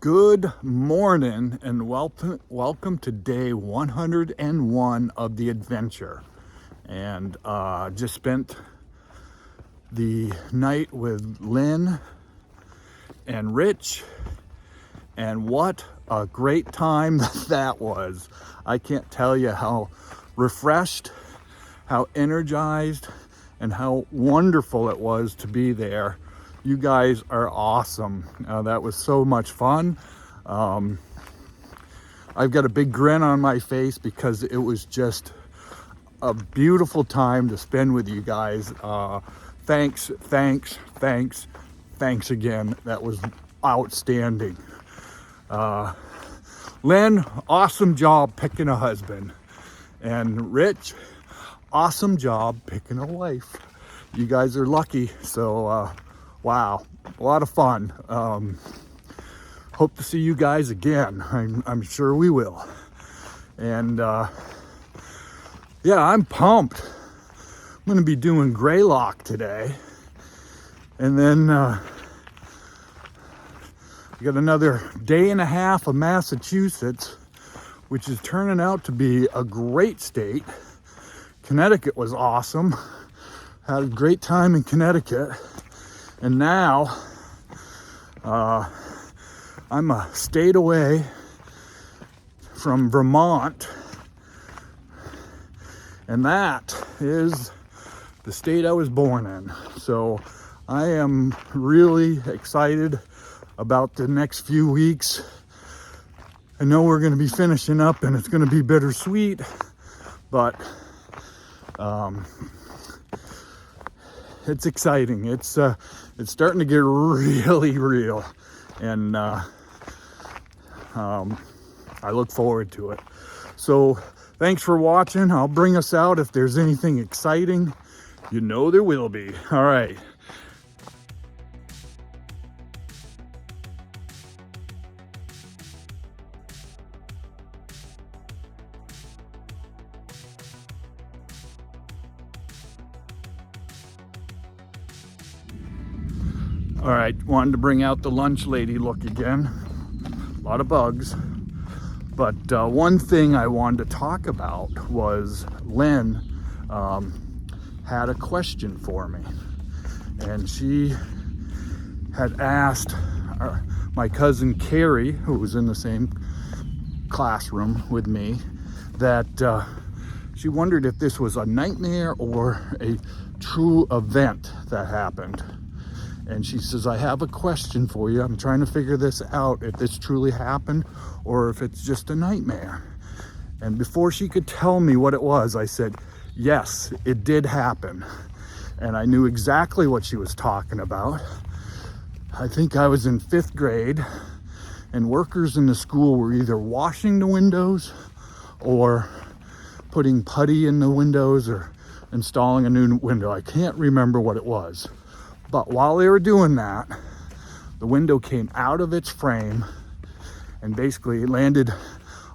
Good morning and welcome to day 101 of the adventure. And just spent the night with Lynn and Rich, and what a great time that was. I can't tell you how refreshed, how energized, and how wonderful it was to be there. You guys are awesome. That was so much fun. I've got a big grin on my face because it was just a beautiful time to spend with you guys. Thanks again. That was outstanding. Lynn, awesome job picking a husband. And Rich, awesome job picking a wife. You guys are lucky. So, wow, a lot of fun. Hope to see you guys again. I'm sure we will. And yeah, I'm pumped. I'm gonna be doing Greylock today. And then I got another day and a half of Massachusetts, which is turning out to be a great state. Connecticut was awesome. Had a great time in Connecticut. And now, I'm a state away from Vermont, and that is the state I was born in. So I am really excited about the next few weeks. I know we're going to be finishing up, and it's going to be bittersweet, but it's exciting. It's starting to get really real, and I look forward to it. So thanks for watching. I'll bring us out if there's anything exciting. You know there will be. All right. All right, wanted to bring out the lunch lady look again. A lot of bugs. But one thing I wanted to talk about was Lynn had a question for me. And she had asked my cousin Carrie, who was in the same classroom with me, that she wondered if this was a nightmare or a true event that happened. And she says, I have a question for you. I'm trying to figure this out, if this truly happened or if it's just a nightmare. And before she could tell me what it was, I said, yes, it did happen. And I knew exactly what she was talking about. I think I was in 5th grade, and workers in the school were either washing the windows or putting putty in the windows or installing a new window. I can't remember what it was. But while they were doing that, the window came out of its frame and basically landed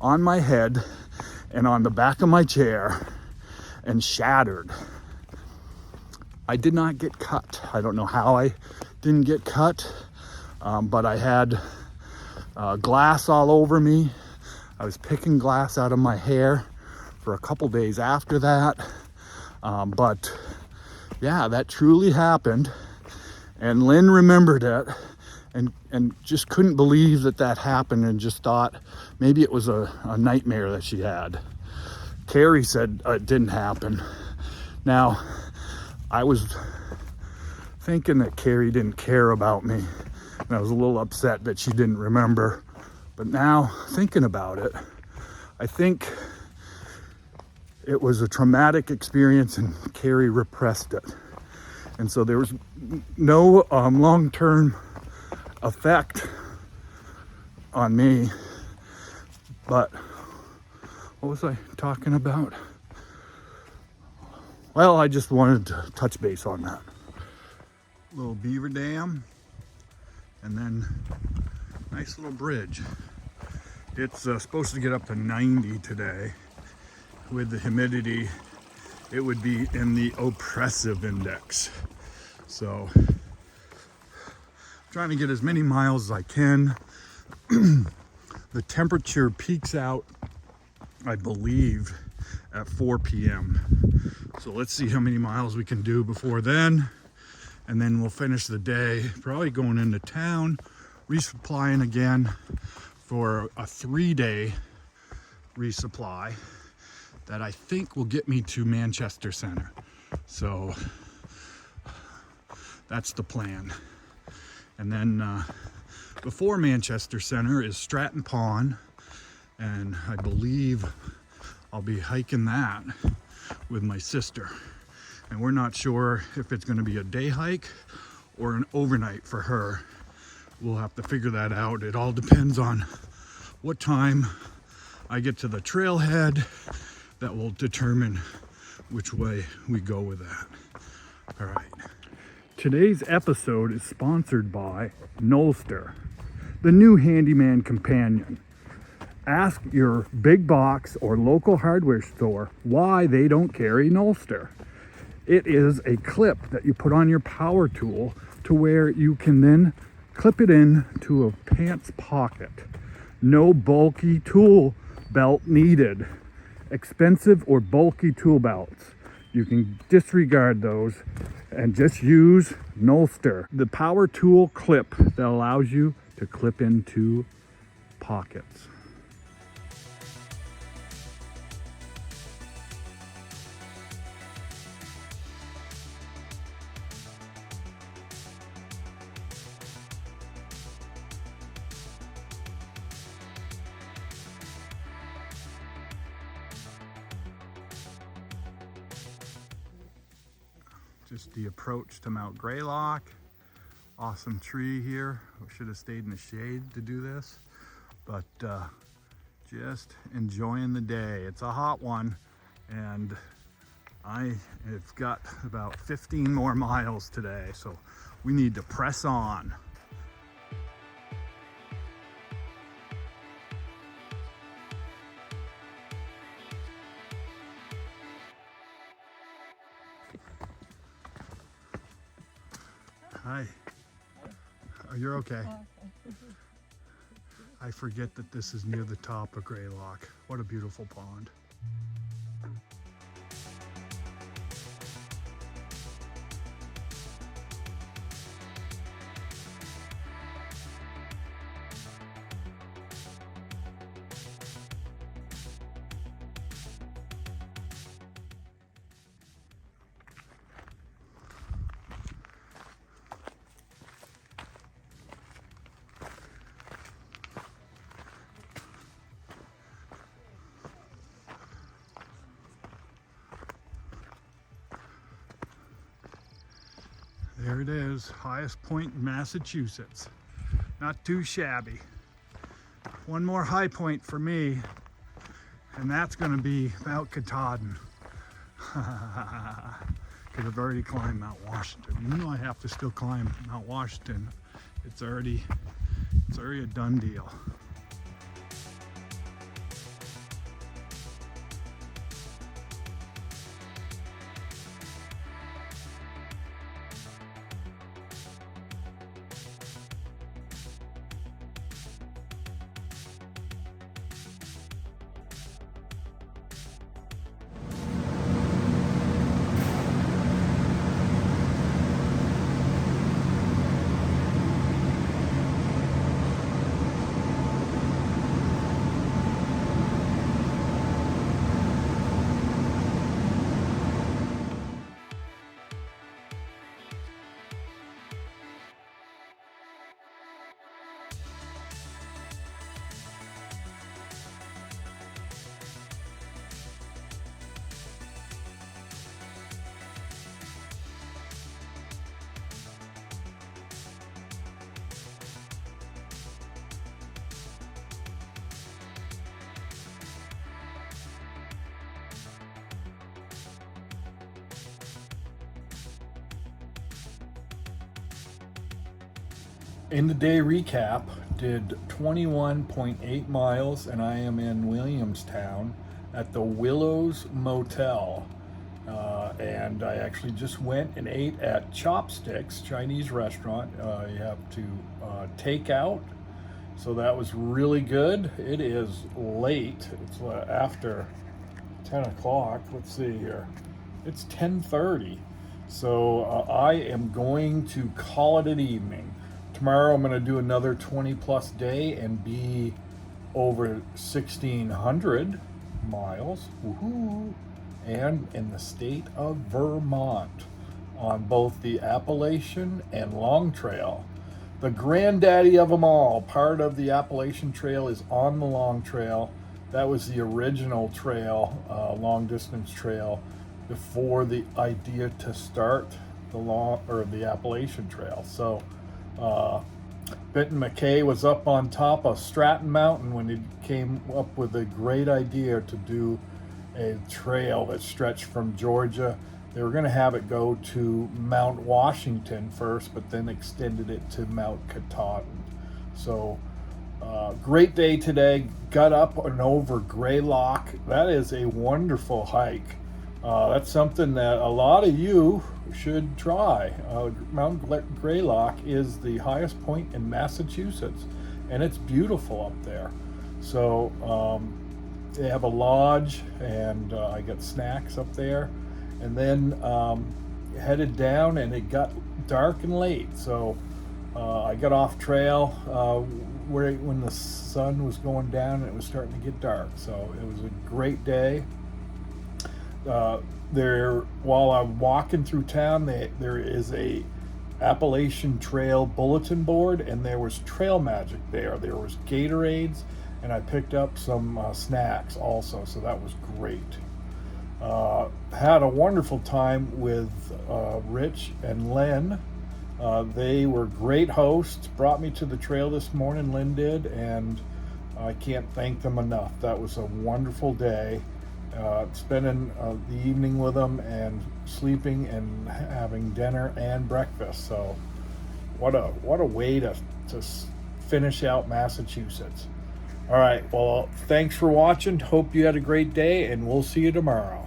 on my head and on the back of my chair and shattered. I did not get cut. I don't know how I didn't get cut, but I had glass all over me. I was picking glass out of my hair for a couple days after that. But yeah, that truly happened. And Lynn remembered it and just couldn't believe that happened, and just thought maybe it was a nightmare that she had. Carrie said it didn't happen. Now, I was thinking that Carrie didn't care about me, and I was a little upset that she didn't remember. But now, thinking about it, I think it was a traumatic experience and Carrie repressed it. And so there was no long-term effect on me. But what was I talking about? Well, I just wanted to touch base on that. Little beaver dam, and then nice little bridge. It's supposed to get up to 90 today. With the humidity, it would be in the oppressive index. So, trying to get as many miles as I can. The temperature peaks out, I believe, at 4 p.m. So let's see how many miles we can do before then. And then we'll finish the day, probably going into town, resupplying again for a 3-day resupply that I think will get me to Manchester Center. So that's the plan. And then before Manchester Center is Stratton Pond, and I believe I'll be hiking that with my sister. And we're not sure if it's going to be a day hike or an overnight for her. We'll have to figure that out. It all depends on what time I get to the trailhead. That will determine which way we go with that. All right. Today's episode is sponsored by Knolster, the new handyman companion. Ask your big box or local hardware store why they don't carry Knolster. It is a clip that you put on your power tool to where you can then clip it in to a pants pocket. No bulky tool belt needed. Expensive or bulky tool belts, you can disregard those and just use Knolster, the power tool clip that allows you to clip into pockets. Just the approach to Mount Greylock. Awesome tree here. We should have stayed in the shade to do this, but just enjoying the day. It's a hot one, and I have got about 15 more miles today, so we need to press on. Hi. Oh, you're okay. I forget that this is near the top of Greylock. What a beautiful pond. There it is, highest point in Massachusetts. Not too shabby. One more high point for me, and that's gonna be Mount Katahdin. Because I've already climbed Mount Washington. Even though I have to still climb Mount Washington, it's already a done deal. In the day recap, did 21.8 miles, and I am in Williamstown at the Willows Motel. And I actually just went and ate at Chopsticks Chinese restaurant. You have to take out, So that was really good. It is late. It's after 10 o'clock. Let's see here. It's 10:30. So I am going to call it an evening. Tomorrow I'm going to do another 20 plus day and be over 1,600 miles. Woohoo! And in the state of Vermont on both the Appalachian and Long Trail. The granddaddy of them all. Part of the Appalachian Trail is on the Long Trail. That was the original trail, long distance trail, before the idea to start the Appalachian Trail. So Benton McKay was up on top of Stratton Mountain when he came up with a great idea to do a trail that stretched from Georgia. They were going to have it go to Mount Washington first, but then extended it to Mount Katahdin. So great day today. Got up and over Greylock. That is a wonderful hike. That's something that a lot of you should try. Mount Greylock is the highest point in Massachusetts, and it's beautiful up there. So they have a lodge, and I got snacks up there, and then headed down, and it got dark and late. So I got off trail when the sun was going down and it was starting to get dark. So it was a great day. While I'm walking through town, there is a Appalachian Trail bulletin board, and there was trail magic there. There was Gatorades, and I picked up some snacks also, so that was great. Had a wonderful time with Rich and Len. They were great hosts, brought me to the trail this morning, Lynn did, and I can't thank them enough. That was a wonderful day. Spending the evening with them and sleeping and having dinner and breakfast. So what a way to finish out Massachusetts. All right, well, thanks for watching. Hope you had a great day, and we'll see you tomorrow.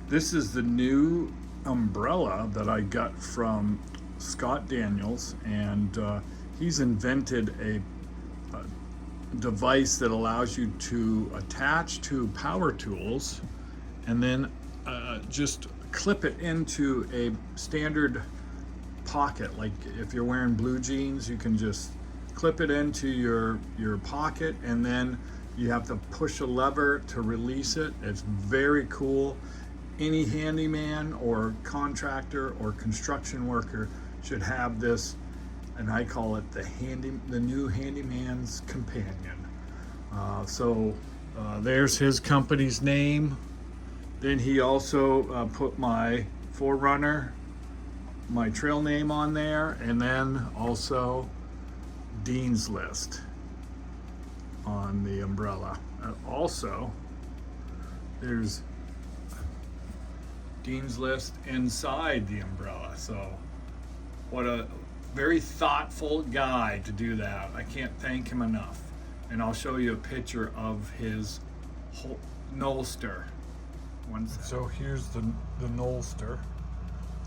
This is the new umbrella that I got from Scott Daniels, and he's invented a device that allows you to attach to power tools and then just clip it into a standard pocket. Like if you're wearing blue jeans, you can just clip it into your pocket, and then you have to push a lever to release it. It's very cool. Any handyman or contractor or construction worker should have this, and I call it the new handyman's companion. There's his company's name. Then he also put my Forerunner, my trail name on there, and then also Dean's List on the umbrella. Also, there's Dean's List inside the umbrella. So what a very thoughtful guy to do that. I can't thank him enough. And I'll show you a picture of his Knolster. So here's the Knolster,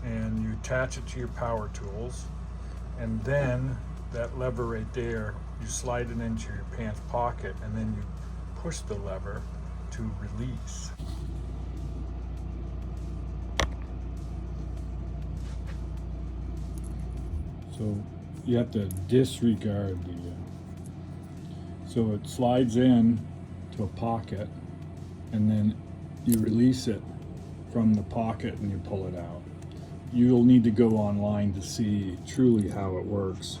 and you attach it to your power tools, and then that lever right there, you slide it into your pants pocket, and then you push the lever to release. So you have to disregard so it slides in to a pocket, and then you release it from the pocket and you pull it out. You'll need to go online to see truly how it works.